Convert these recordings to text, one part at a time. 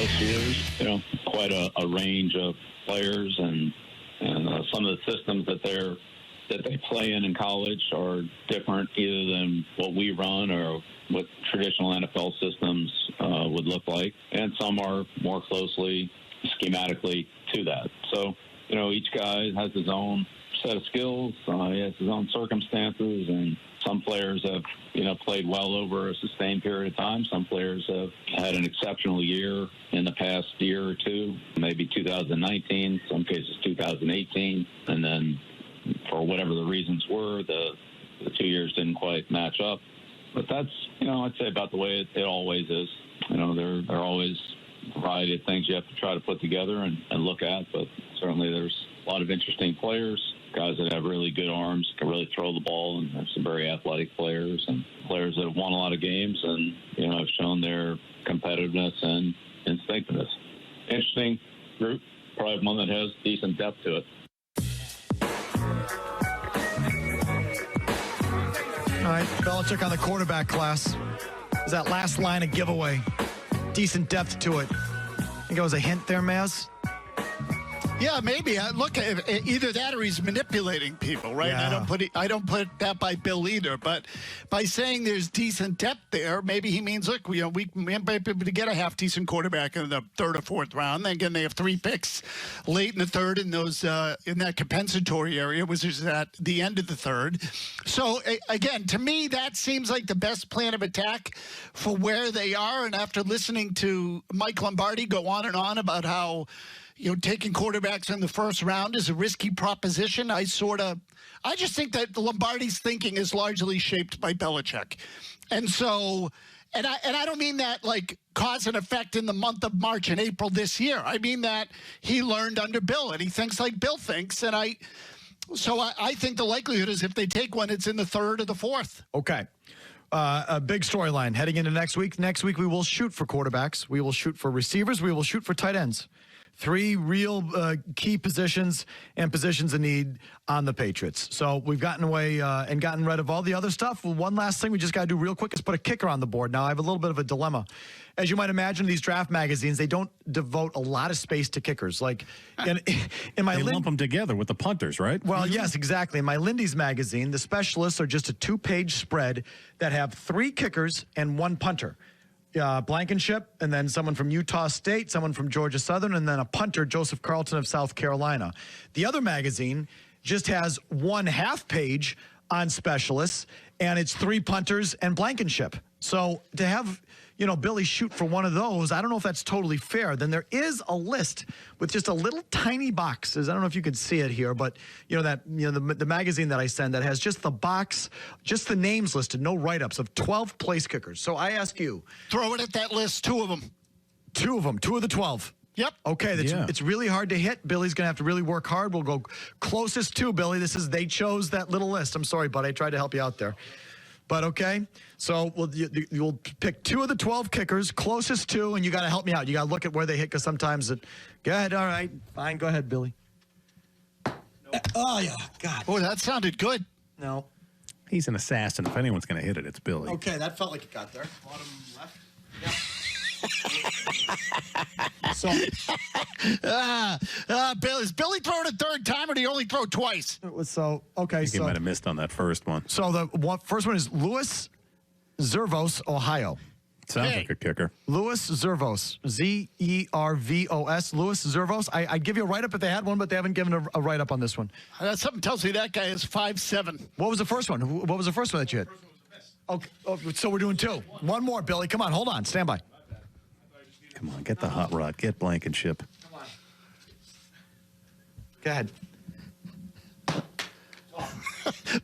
most years. Quite a range of players, and some of the systems that they play in college are different either than what we run or what traditional NFL systems would look like, and some are more closely schematically to that. So, each guy has his own set of skills. He has his own circumstances, and some players have, played well over a sustained period of time. Some players have had an exceptional year in the past year or two, maybe 2019, some cases 2018, and then for whatever the reasons were, the 2 years didn't quite match up. But that's, I'd say about the way it always is. There are always a variety of things you have to try to put together and look at, but certainly there's a lot of interesting players, guys that have really good arms, can really throw the ball, and there's some very athletic players and players that have won a lot of games and, have shown their competitiveness and instinctiveness. Interesting group, probably one that has decent depth to it. All right, Belichick on the quarterback class. Is that last line a giveaway? Decent depth to it. I think it was a hint there, Mazz. Yeah, maybe. Look, either that or he's manipulating people, right? Yeah. I don't put that by Bill either. But by saying there's decent depth there, maybe he means, look, we might be able to get a half-decent quarterback in the third or fourth round. Then again, they have 3 picks late in the third in those in that compensatory area, which is at the end of the third. So, again, to me, that seems like the best plan of attack for where they are. And after listening to Mike Lombardi go on and on about how taking quarterbacks in the first round is a risky proposition. I just think that Lombardi's thinking is largely shaped by Belichick. And so, and I don't mean that like cause and effect in the month of March and April this year. I mean that he learned under Bill and he thinks like Bill thinks. And I think the likelihood is if they take one, it's in the third or the fourth. Okay. A big storyline heading into next week. Next week, we will shoot for quarterbacks. We will shoot for receivers. We will shoot for tight ends. 3 real key positions and positions of need on the Patriots. So we've gotten away and gotten rid of all the other stuff. Well, one last thing we just got to do real quick is put a kicker on the board. Now, I have a little bit of a dilemma. As you might imagine, these draft magazines, they don't devote a lot of space to kickers. Like in my they lump them together with the punters, right? Well, yes, exactly. In my Lindy's magazine, the specialists are just a 2-page spread that have 3 kickers and 1 punter. Blankenship, and then someone from Utah State, someone from Georgia Southern, and then a punter, Joseph Carlton of South Carolina. The other magazine just has 1 half-page on specialists, and it's 3 punters and Blankenship. So to have, Billy shoot for one of those, I don't know if that's totally fair. Then there is a list with just a little tiny boxes. I don't know if you can see it here, but the magazine that I send that has just the box, just the names listed, no write-ups of 12 place kickers. So I ask you, throw it at that list, 2 of them. 2 of them, 2 of the 12. Yep. Okay, it's really hard to hit. Billy's going to have to really work hard. We'll go closest to, Billy. They chose that little list. I'm sorry, bud. I tried to help you out there. But okay, so you'll pick 2 of the 12 kickers, closest to, and you got to help me out. You got to look at where they hit because sometimes go ahead, all right, fine, go ahead, Billy. Nope. Oh, yeah, God. Oh, that sounded good. No. He's an assassin. If anyone's going to hit it, it's Billy. Okay, that felt like it got there. Bottom left. Yep. So, is Billy throwing a third time, or did he only throw twice? So, okay. I think he might have missed on that first one. So the first one is Louis Zervos, Ohio. Sounds like a kicker. Louis Zervos, Zervos. Louis Zervos. I'd give you a write-up if they had one, but they haven't given a write-up on this one. Something tells me that guy is 5'7". What was the first one? What was the first one that you hit? Okay, so we're doing 2. One more, Billy. Come on, hold on. Stand by. Come on, get the hot rod. Get Blankenship. Come on. Go ahead.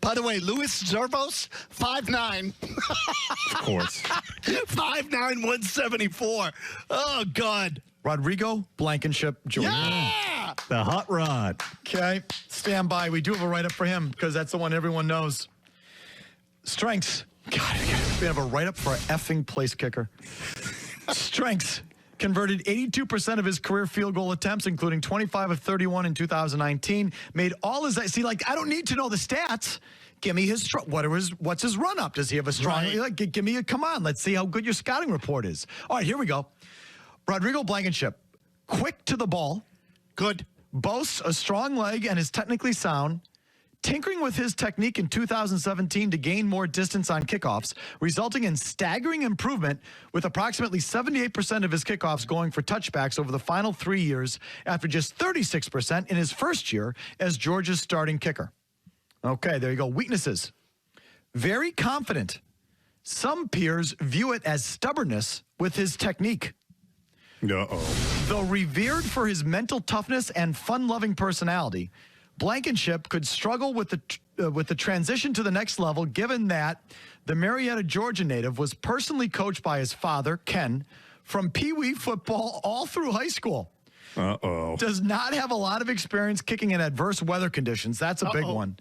By the way, Louis Zervos, 5'9". Of course. 5'9", 174. Oh, God. Rodrigo Blankenship, Georgia. Yeah! The hot rod. Okay, stand by. We do have a write-up for him because that's the one everyone knows. Strengths. God, we have a write-up for an effing place kicker. Strengths. Converted 82% of his career field goal attempts, including 25 of 31 in 2019. Made all his... See, I don't need to know the stats. Give me his... What's his run-up? Does he have a strong... Right. Give me a... Come on, let's see how good your scouting report is. All right, here we go. Rodrigo Blankenship, quick to the ball, Good. boasts a strong leg and is technically sound, tinkering with his technique in 2017 to gain more distance on kickoffs, resulting in staggering improvement with approximately 78% of his kickoffs going for touchbacks over the final 3 years after just 36% in his first year as Georgia's starting kicker. Okay, there you go. Weaknesses. Very confident. Some peers view it as stubbornness with his technique. Uh-oh. Though revered for his mental toughness and fun-loving personality, Blankenship could struggle with the transition to the next level, given that the Marietta, Georgia native was personally coached by his father, Ken, from Pee Wee football all through high school. Uh-oh. Does not have a lot of experience kicking in adverse weather conditions. That's a big one.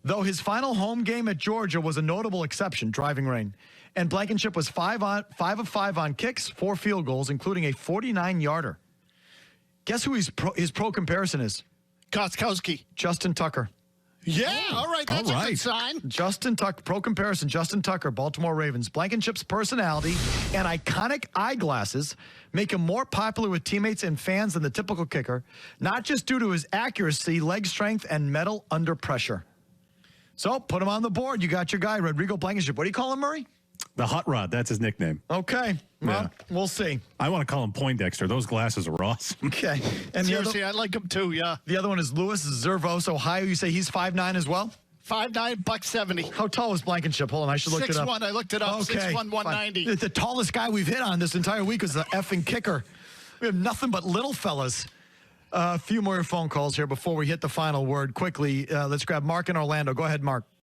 Though his final home game at Georgia was a notable exception, driving rain. And Blankenship was 5 of 5 on kicks, 4 field goals, including a 49-yarder. Guess who his pro comparison is? Koskowski. Justin Tucker. Yeah, all right. That's All a right. good sign. Justin Tucker, pro comparison, Justin Tucker, Baltimore Ravens. Blankenship's personality and iconic eyeglasses make him more popular with teammates and fans than the typical kicker, not just due to his accuracy, leg strength, and mettle under pressure. So put him on the board. You got your guy, Rodrigo Blankenship. What do you call him, Murray? The Hot Rod, that's his nickname. Okay. Well, Yeah. we'll see. I want to call him Poindexter. Those glasses are awesome. Okay. And Seriously, I like him too, yeah. the other one is Louis Zervos, Ohio. You say he's 5'9" as well? 5'9", $170. How tall was Blankenship? Hold on, I should look it up. 6'1", I looked it up. Okay. 6'1", fine. 190. The tallest guy we've hit on this entire week was the effing kicker. We have nothing but little fellas. A few more phone calls here before we hit the final word. Quickly, let's grab Mark in Orlando. Go ahead, Mark.